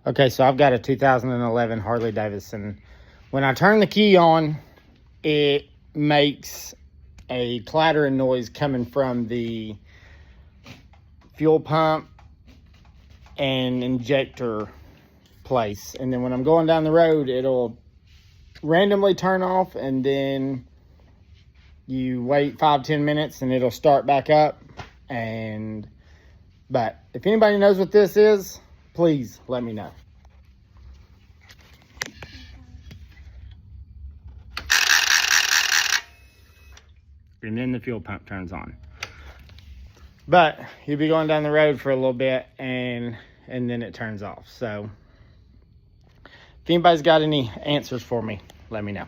Okay, so I've got a 2011 Harley Davidson. When I turn the key on, it makes a clattering noise coming from the fuel pump and injector place. And then when I'm going down the road, it'll randomly turn off, and then you wait 5-10 minutes and it'll start back up. But if anybody knows what this is, please let me know. And then the fuel pump turns on. But you'll be going down the road for a little bit and then it turns off. So if anybody's got any answers for me, let me know.